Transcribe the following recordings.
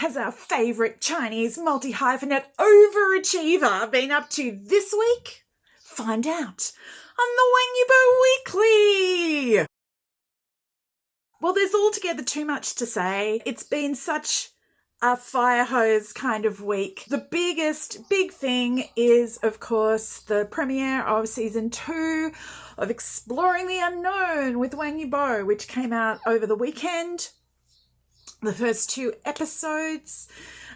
has our favourite Chinese multi-hyphenate overachiever been up to this week? Find out on the Wang YIBO Weekly. Well, there's altogether too much to say. It's been such a fire hose kind of week. The big thing is, of course, the premiere of season 2 of Exploring the Unknown with Wang YIBO, which came out over the weekend. The first 2 episodes.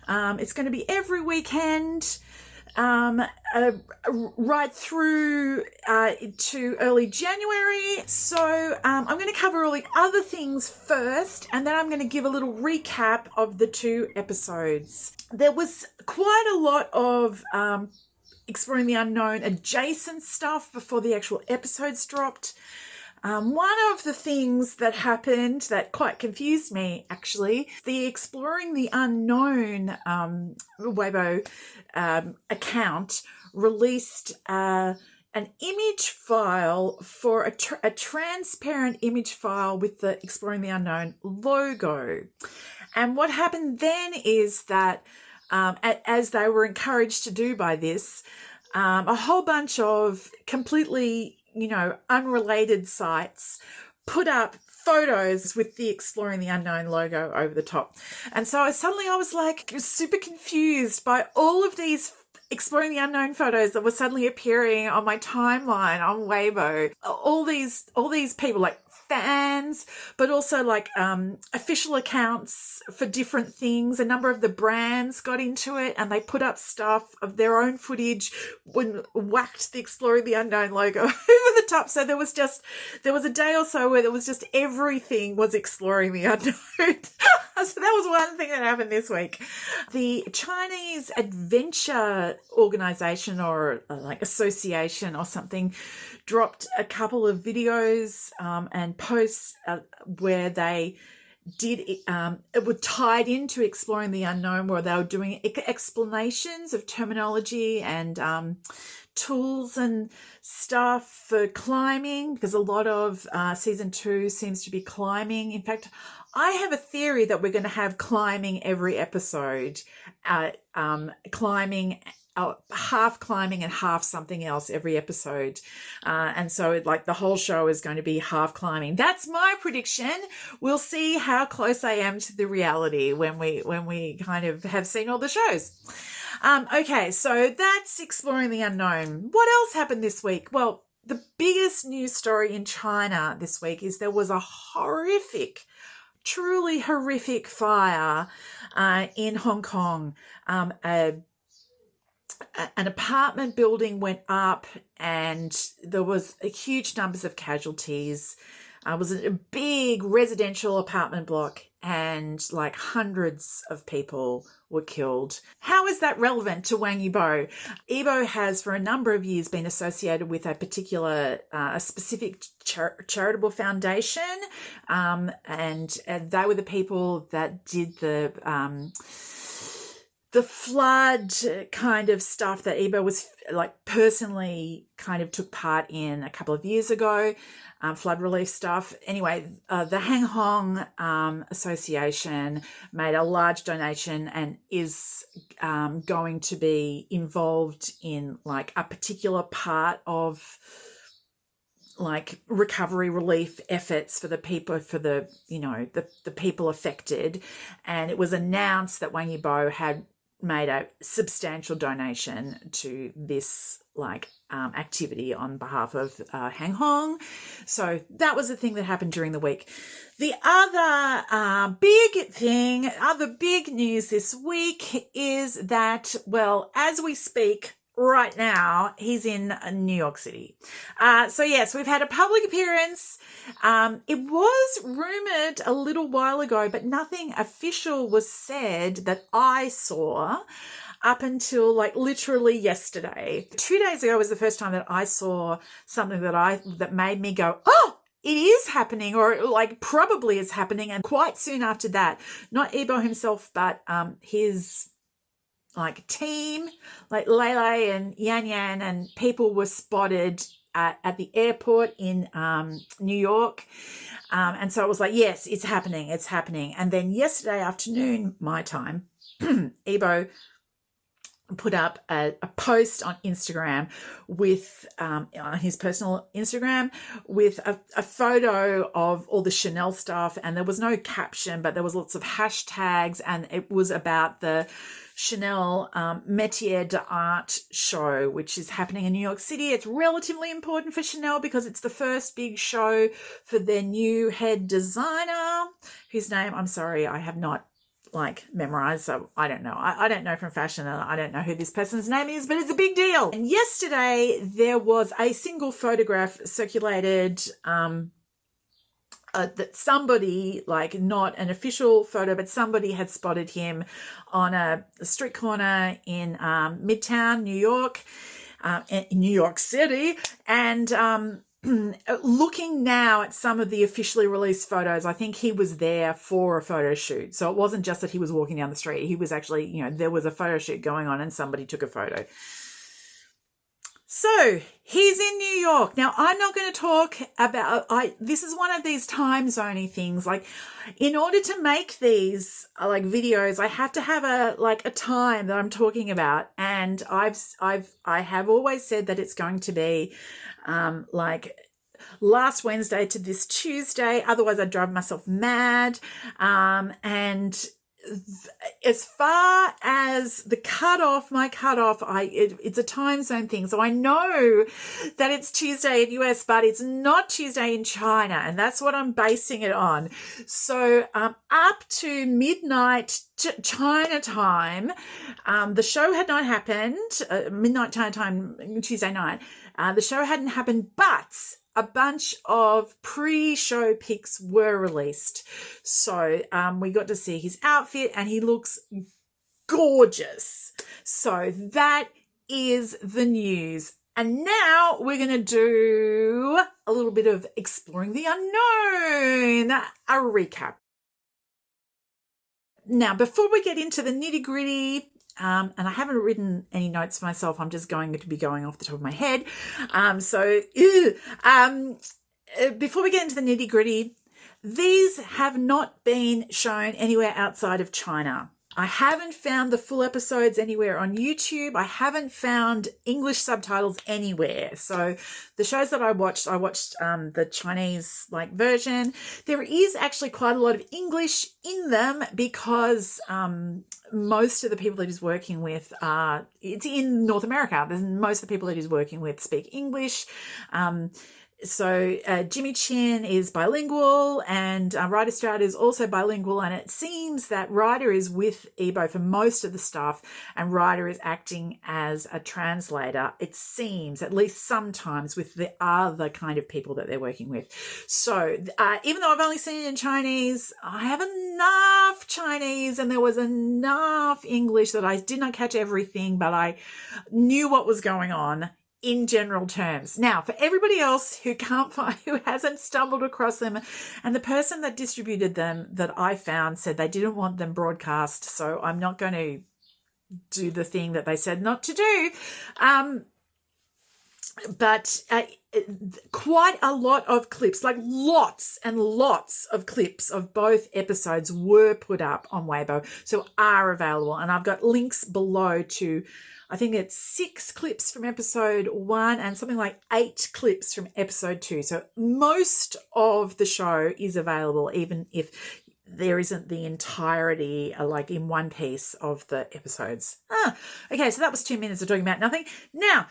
It's going to be every weekend, right through to early January. So I'm going to cover all the other things first, and then I'm going to give a little recap of the 2 episodes. There was quite a lot of Exploring the Unknown adjacent stuff before the actual episodes dropped. One of the things that happened that quite confused me, actually, the Exploring the Unknown Weibo account released an image file for a transparent image file with the Exploring the Unknown logo. And what happened then is that, as they were encouraged to do by this, a whole bunch of completely unrelated sites put up photos with the Exploring the Unknown logo over the top. And so I was like super confused by all of these Exploring the Unknown photos that were suddenly appearing on my timeline on Weibo. All these people, like fans, but also like official accounts for different things. A number of the brands got into it and they put up stuff of their own footage when whacked the Exploring the Unknown logo over the top. So there was a day or so where there was just everything was Exploring the Unknown. So that was one thing that happened this week. The Chinese Adventure Organization or like association or something dropped a couple of videos and posts where they did it were tied into Exploring the Unknown, where they were doing explanations of terminology and tools and stuff for climbing, because a lot of season 2 seems to be climbing. In fact, I have a theory that we're going to have climbing every episode, climbing, half climbing and half something else every episode. And so like the whole show is going to be half climbing. That's my prediction. We'll see how close I am to the reality when we kind of have seen all the shows. Okay, so that's Exploring the Unknown. What else happened this week? Well, the biggest news story in China this week is there was a truly horrific fire in Hong Kong. An apartment building went up and there was huge numbers of casualties. It was a big residential apartment block and like hundreds of people were killed. How is that relevant to Wang YIBO? YIBO has for a number of years been associated with a particular, a specific charitable foundation, and they were the people that did the flood kind of stuff that YIBO was like personally kind of took part in a couple of years ago, flood relief stuff. Anyway, the Hang Hong Association made a large donation and is going to be involved in like a particular part of like recovery relief efforts for the people, for the people affected. And it was announced that Wang YIBO had made a substantial donation to this activity on behalf of Hang Hong. So that was the thing that happened during the week. The other big news this week is that, well, as we speak right now, he's in New York City. So yes, we've had a public appearance. It was rumored a little while ago, but nothing official was said that I saw up until like literally yesterday. 2 days ago was the first time that I saw something that made me go, oh, it is happening, or like probably is happening. And quite soon after that, not YIBO himself, but his like team, like Lele and Yan Yan and people were spotted at the airport in New York. And so I was like, yes, it's happening. It's happening. And then yesterday afternoon, my time, YIBO put up a post on Instagram with on his personal Instagram with a photo of all the Chanel stuff, and there was no caption, but there was lots of hashtags, and it was about the Chanel Métier d'Art show, which is happening in New York City. It's relatively important for Chanel because it's the first big show for their new head designer, whose name, I'm sorry, I have not memorized, so I don't know. I don't know from fashion, and I don't know who this person's name is, but it's a big deal. And yesterday there was a single photograph circulated that somebody, not an official photo, but somebody had spotted him on a street corner in Midtown, New York, in New York City, and looking now at some of the officially released photos, I think he was there for a photo shoot. So it wasn't just that he was walking down the street. He was actually, there was a photo shoot going on and somebody took a photo. So he's in New York. Now, I'm not going to talk about, this is one of these time zoney things. In order to make these videos, I have to have a time that I'm talking about. And I have always said that it's going to be last Wednesday to this Tuesday. Otherwise I'd drive myself mad. And as far as the cutoff, it's a time zone thing. So I know that it's Tuesday in US, but it's not Tuesday in China. And that's what I'm basing it on. So up to midnight China time, the show had not happened, midnight China time, Tuesday night. The show hadn't happened, but a bunch of pre-show pics were released. So we got to see his outfit and he looks gorgeous. So that is the news. And now we're going to do a little bit of exploring the unknown, a recap. Now, before we get into the nitty-gritty, and I haven't written any notes for myself, I'm just going to be going off the top of my head. Before we get into the nitty-gritty, these have not been shown anywhere outside of China. I haven't found the full episodes anywhere on YouTube. I haven't found English subtitles anywhere. So the shows that I watched the Chinese version. There is actually quite a lot of English in them because most of the people that he's working with it's in North America. Most of the people that he's working with speak English. So Jimmy Chin is bilingual, and Ryder Stroud is also bilingual, and it seems that Ryder is with YIBO for most of the stuff, and Ryder is acting as a translator, it seems, at least sometimes, with the other kind of people that they're working with. So even though I've only seen it in Chinese, I have enough Chinese and there was enough English that I did not catch everything, but I knew what was going on in general terms. Now, for everybody else who can't find, who hasn't stumbled across them, and the person that distributed them that I found said they didn't want them broadcast, so I'm not going to do the thing that they said not to do. But quite a lot of clips, lots and lots of clips of both episodes were put up on Weibo, so are available. And I've got links below to, I think it's 6 clips from episode 1 and something like 8 clips from episode 2. So most of the show is available, even if there isn't the entirety in one piece of the episodes. Okay, so that was 2 minutes of talking about nothing. Now,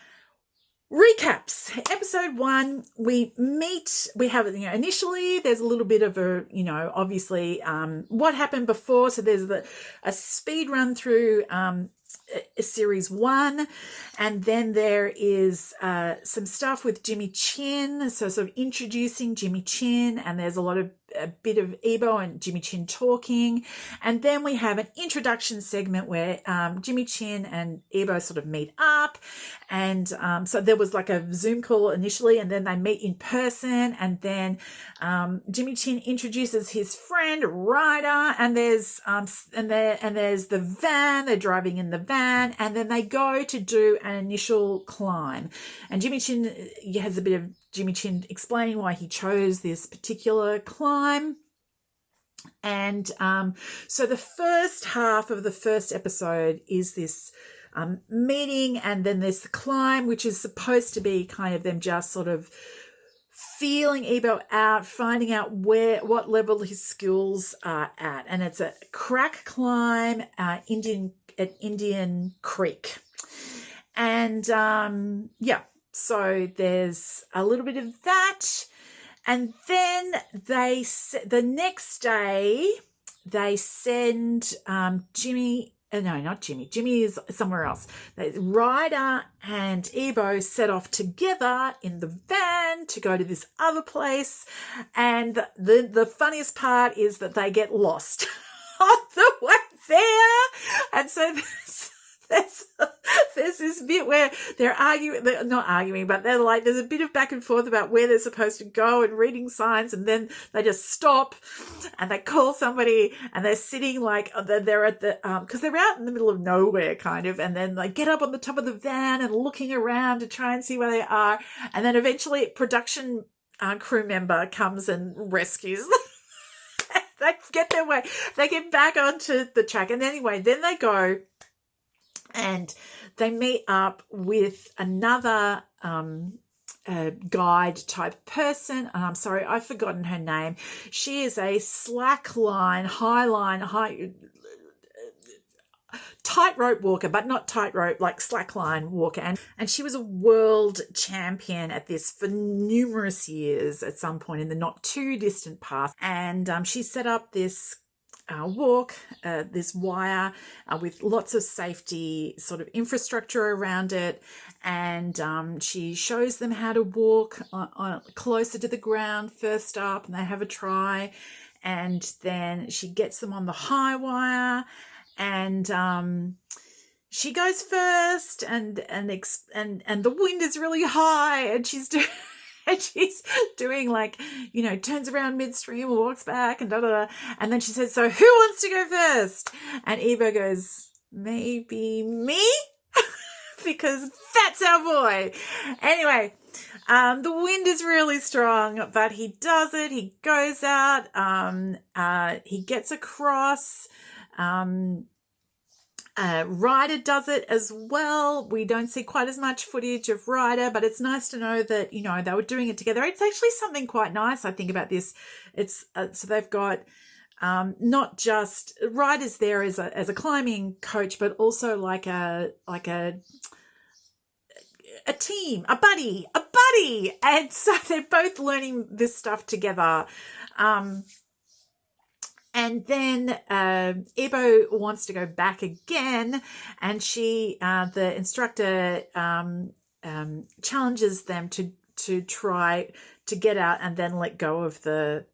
recaps. Episode 1, we have, initially there's a little bit of a, obviously what happened before. So there's a speed run through series 1, and then there is some stuff with Jimmy Chin, so sort of introducing Jimmy Chin, and there's a bit of YIBO and Jimmy Chin talking, and then we have an introduction segment where Jimmy Chin and YIBO sort of meet up, And so there was like a Zoom call initially, and then they meet in person, and then Jimmy Chin introduces his friend Ryder, and there's the van. They're driving in the van, and then they go to do an initial climb, and Jimmy Chin has a bit of Jimmy Chin explaining why he chose this particular climb. And so the first half of the first episode is this meeting, and then there's the climb, which is supposed to be kind of them just sort of feeling Yibo out, finding out what level his skills are at. And it's a crack climb at Indian Creek. And so there's a little bit of that. And then the next day they send Jimmy. No, not Jimmy. Jimmy is somewhere else. Ryder and Yibo set off together in the van to go to this other place. And the funniest part is that they get lost on the way there. And so there's this bit where they're not arguing, but they're like, there's a bit of back and forth about where they're supposed to go and reading signs, and then they just stop and they call somebody, and they're sitting like, they're at the, because they're out in the middle of nowhere kind of, and then they get up on the top of the van and looking around to try and see where they are, and then eventually production crew member comes and rescues them. They get their way, they get back onto the track, and anyway, then they go and they meet up with another guide type person. And I'm sorry, I've forgotten her name. She is a tightrope walker, but not tightrope, like slackline walker. And she was a world champion at this for numerous years at some point in the not too distant past. And she set up this this wire with lots of safety sort of infrastructure around it, and she shows them how to walk closer to the ground first up, and they have a try, and then she gets them on the high wire, and she goes first, and the wind is really high, and she's doing like, turns around midstream and walks back and and then she says, so who wants to go first? And Yibo goes, maybe me, because that's our boy. Anyway, the wind is really strong, but he does it. He goes out, he gets across, Ryder does it as well. We don't see quite as much footage of Ryder, but it's nice to know that, they were doing it together. It's actually something quite nice, I think, about this. It's so they've got not just Ryder's there as a climbing coach, but also like a team, a buddy. And so they're both learning this stuff together. And then Yibo wants to go back again, and the instructor challenges them to try to get out and then let go of the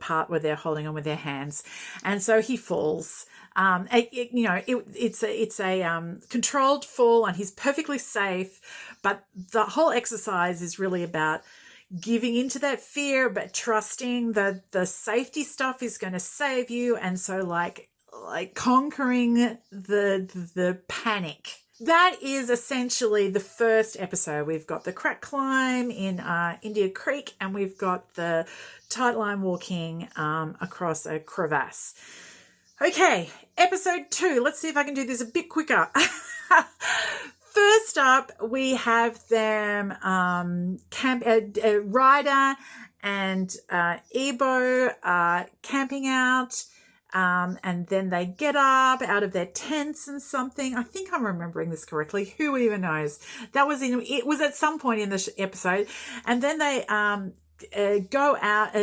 part where they're holding on with their hands, and so he falls. It's a controlled fall, and he's perfectly safe. But the whole exercise is really about giving into that fear, but trusting that the safety stuff is going to save you. And so like conquering the panic. That is essentially the first episode. We've got the crack climb in India Creek, and we've got the tight line walking across a crevasse. Okay, episode 2. Let's see if I can do this a bit quicker. First up, we have them Ryder and Yibo camping out, and then they get up out of their tents and something. I think I'm remembering this correctly. Who even knows? It was at some point in the episode, and then they go out.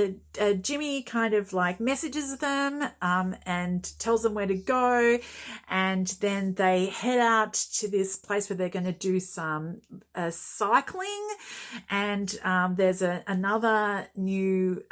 Jimmy kind of like messages them and tells them where to go, and then they head out to this place where they're going to do some cycling, and there's another new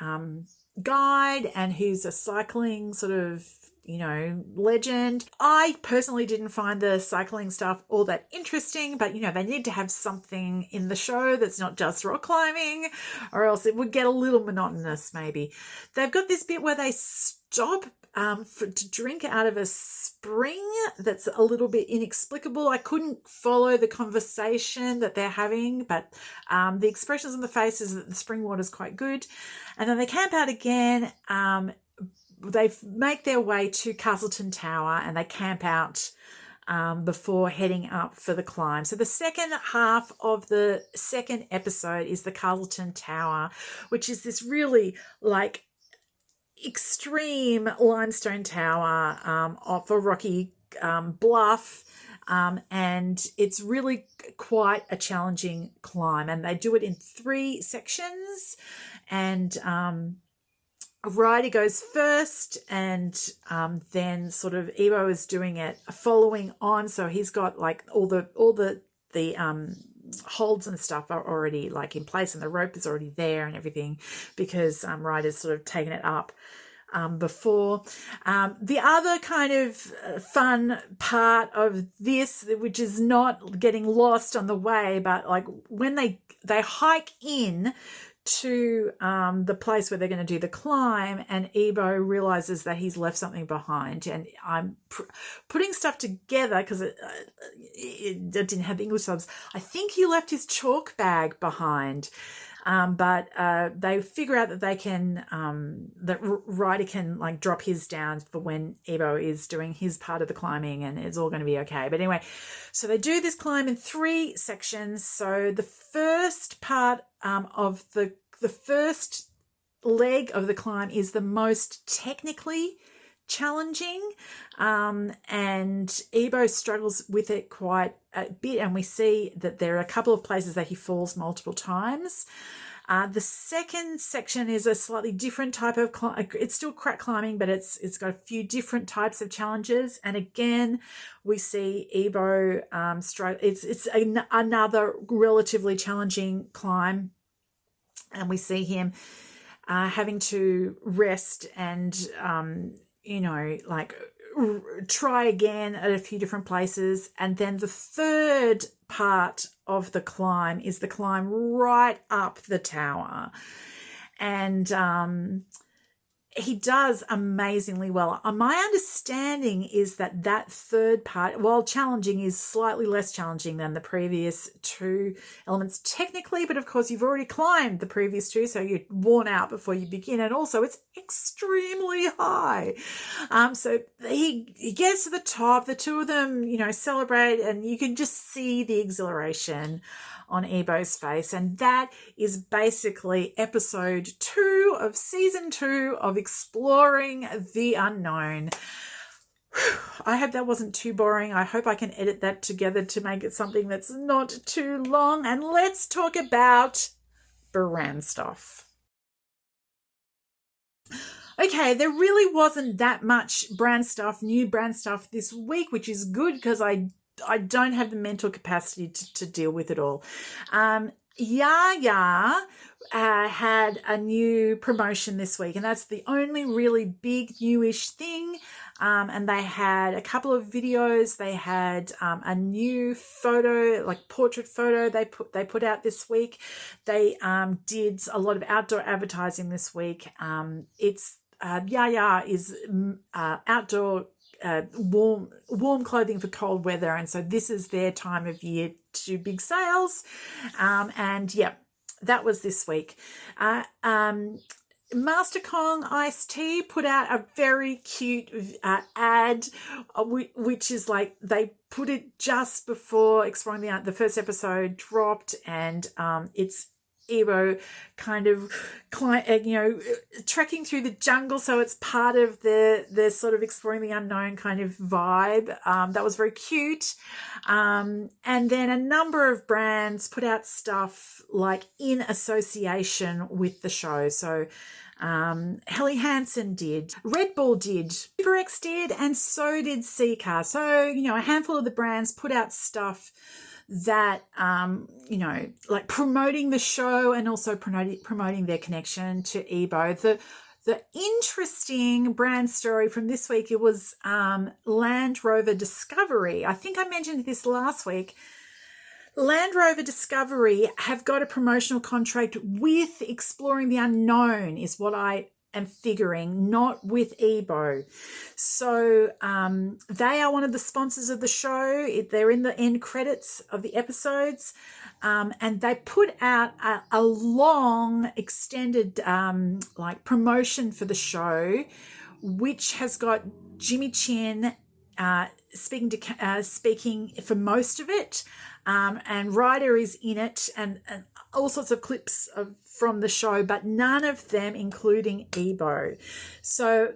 guide, and he's a cycling sort of legend. I personally didn't find the cycling stuff all that interesting, but they need to have something in the show that's not just rock climbing, or else it would get a little monotonous maybe. They've got this bit where they stop to drink out of a spring that's a little bit inexplicable. I couldn't follow the conversation that they're having, but the expressions on the faces that the spring water is quite good. And then they camp out again. They make their way to Castleton Tower and they camp out before heading up for the climb. So the second half of the second episode is the Castleton Tower, which is this really extreme limestone tower off a rocky bluff, and it's really quite a challenging climb, and they do it in 3 sections, and Ryder goes first, and then sort of YIBO is doing it following on, so he's got all the holds and stuff are already in place, and the rope is already there and everything, because Ryder's sort of taken it up before. The other kind of fun part of this, which is not getting lost on the way, but when they hike in to the place where they're going to do the climb, and YIBO realizes that he's left something behind, and I'm putting stuff together because it didn't have English subs. I think he left his chalk bag behind, but they figure out that they can that Ryder can drop his down for when YIBO is doing his part of the climbing, and it's all going to be okay. But anyway, so they do this climb in 3 sections. So the first part of the first leg of the climb is the most technically challenging, and YIBO struggles with it quite a bit, and we see that there are a couple of places that he falls multiple times. The second section is a slightly different type of it's still crack climbing, but it's got a few different types of challenges, and again we see YIBO struggle. It's another relatively challenging climb, and we see him having to rest and try again at a few different places. And then the third part of the climb is the climb right up the tower, and he does amazingly well. My understanding is that third part, while challenging, is slightly less challenging than the previous 2 elements technically, but of course you've already climbed the previous 2, so you're worn out before you begin, and also it's extremely high. So he gets to the top, the 2 of them, celebrate, and you can just see the exhilaration on YIBO's face, and that is basically episode 2 of season 2 of Exploring the Unknown. I hope that wasn't too boring. I hope I can edit that together to make it something that's not too long. And let's talk about brand stuff. Okay, there really wasn't that much new brand stuff this week, which is good because I don't have the mental capacity to deal with it all. Yaya had a new promotion this week, and that's the only really big newish thing. And they had a couple of videos. They had a new photo, portrait photo they put out this week. They did a lot of outdoor advertising this week. It's Yaya is outdoor warm clothing for cold weather, and so this is their time of year to do big sales, and yeah, that was this week. Master Kong Iced Tea put out a very cute ad, which is they put it just before Exploring the first episode dropped, and it's YIBO kind of trekking through the jungle, so it's part of the sort of Exploring the Unknown kind of vibe. That was very cute. And then a number of brands put out stuff in association with the show. So Helly Hansen did, Red Bull did, SuperX did, and so did Seacar. So a handful of the brands put out stuff that promoting the show and also promoting their connection to YIBO. The interesting brand story from this week, it was Land Rover Discovery. I think I mentioned this last week. Land Rover Discovery have got a promotional contract with Exploring the Unknown, is what I am figuring, not with YIBO. So they are one of the sponsors of the show. They're in the end credits of the episodes. And they put out a long, extended promotion for the show, which has got Jimmy Chin speaking for most of it, and Ryder is in it, and all sorts of clips from the show, but none of them including YIBO. So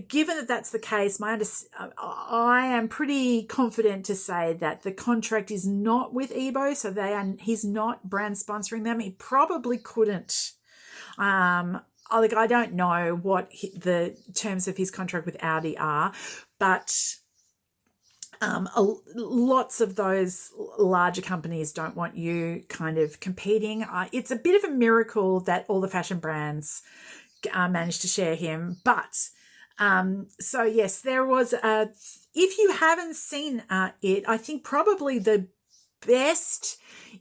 given that that's the case, I am pretty confident to say that the contract is not with YIBO, so he's not brand sponsoring them. He probably couldn't. I don't know what the terms of his contract with Audi are, but lots of those larger companies don't want you kind of competing. It's a bit of a miracle that all the fashion brands managed to share him. But so yes, there was if you haven't seen it, I think probably the best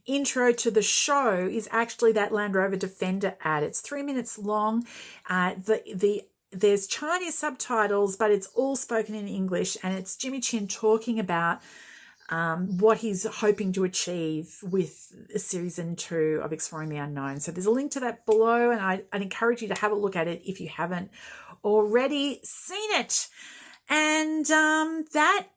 intro to the show is actually that Land Rover Defender ad. It's 3 minutes long. There's Chinese subtitles, but it's all spoken in English, and it's Jimmy Chin talking about what he's hoping to achieve with season 2 of Exploring the Unknown. So there's a link to that below, and I'd encourage you to have a look at it if you haven't already seen it. And that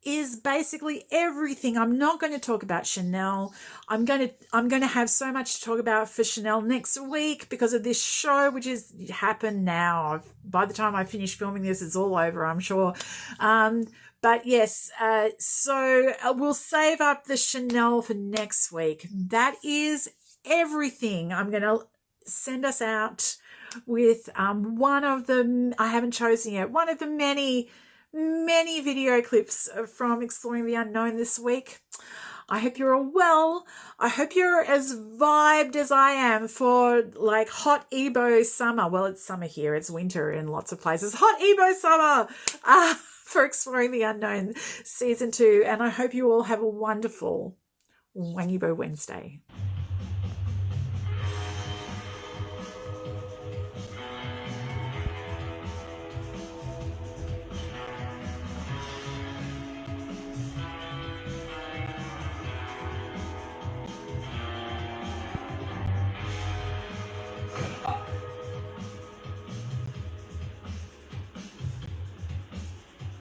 is basically everything. I'm not going to talk about Chanel. I'm going to have so much to talk about for Chanel next week because of this show, which has happened now. By the time I finish filming this, it's all over, I'm sure. But yes, so we'll save up the Chanel for next week. That is everything. I'm going to send us out with one of the, I haven't chosen yet, one of the many video clips from Exploring the Unknown this week. I hope you're all well. I hope you're as vibed as I am for like hot YIBO summer. Well, it's summer here. It's winter in lots of places. Hot YIBO summer for Exploring the Unknown season 2. And I hope you all have a wonderful Wang YIBO Wednesday.